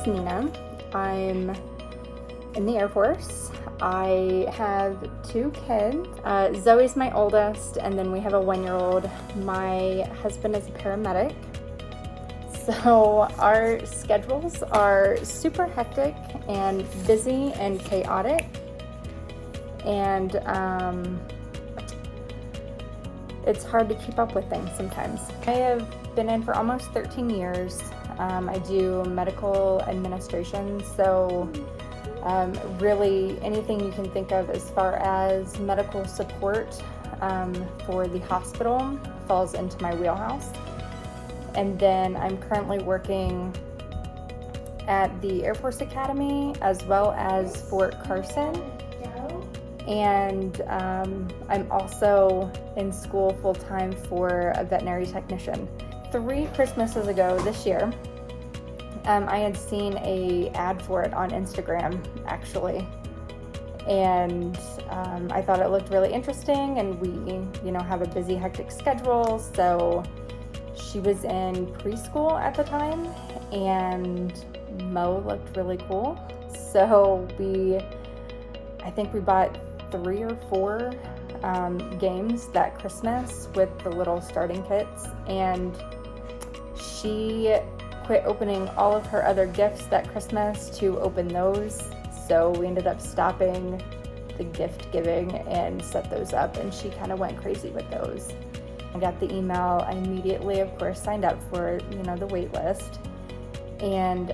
is Nina. I'm in the Air Force. I have 2 kids. Zoe's my oldest, and then we have a 1-year-old. My husband is a paramedic. So our schedules are super hectic and busy and chaotic. And it's hard to keep up with things sometimes. I have been in for almost 13 years. I do medical administration, so really anything you can think of as far as medical support for the hospital falls into my wheelhouse. And then I'm currently working at the Air Force Academy as well as Fort Carson. And I'm also in school full-time for a veterinary technician. 3 Christmases ago this year, I had seen an ad for it on Instagram, actually. And I thought it looked really interesting, and we, have a busy, hectic schedule. So she was in preschool at the time, and Mo looked really cool. So I think we bought 3 or 4 games that Christmas with the little starting kits, and she quit opening all of her other gifts that Christmas to open those. So we ended up stopping the gift giving and set those up, and she kind of went crazy with those. I got the email. I immediately, of course, signed up for, the wait list. And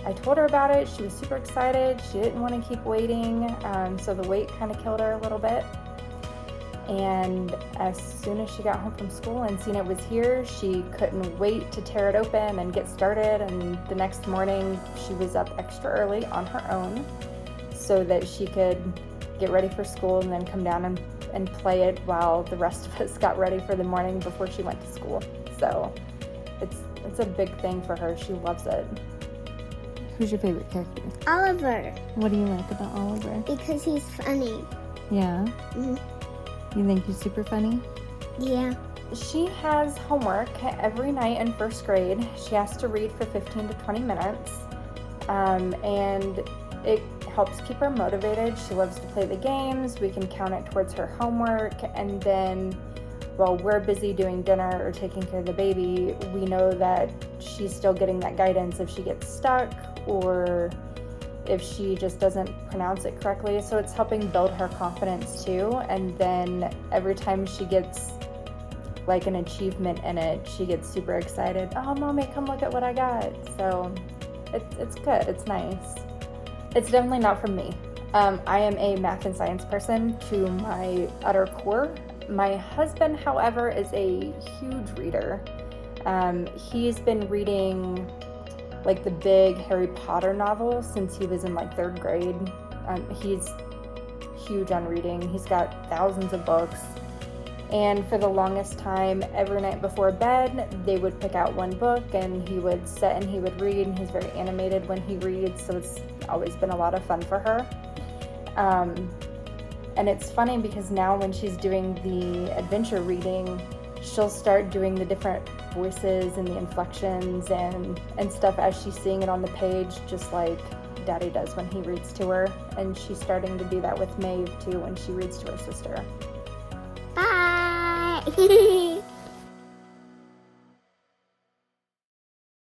I told her about it. She was super excited. She didn't want to keep waiting. So the wait kind of killed her a little bit. And as soon as she got home from school and seen it was here, she couldn't wait to tear it open and get started. And the next morning, she was up extra early on her own so that she could get ready for school and then come down and play it while the rest of us got ready for the morning before she went to school. So it's a big thing for her. She loves it. Who's your favorite character? Oliver. What do you like about Oliver? Because he's funny. Yeah? Mm-hmm. You think he's super funny? Yeah. She has homework every night in 1st grade. She has to read for 15 to 20 minutes. And it helps keep her motivated. She loves to play the games. We can count it towards her homework. And then while we're busy doing dinner or taking care of the baby, we know that she's still getting that guidance if she gets stuck or if she just doesn't pronounce it correctly. So it's helping build her confidence too. And then every time she gets like an achievement in it, she gets super excited. Oh, Mommy, come look at what I got. So it's good. It's nice. It's definitely not for me. I am a math and science person to my utter core. My husband, however, is a huge reader. He's been reading like the big Harry Potter novels since he was in like 3rd grade. He's huge on reading. He's got thousands of books. And for the longest time, every night before bed, they would pick out one book and he would sit and he would read, and he's very animated when he reads, so it's always been a lot of fun for her. And it's funny because now when she's doing the adventure reading, she'll start doing the different voices and the inflections and stuff as she's seeing it on the page, just like Daddy does when he reads to her. And she's starting to do that with Maeve too when she reads to her sister. Bye!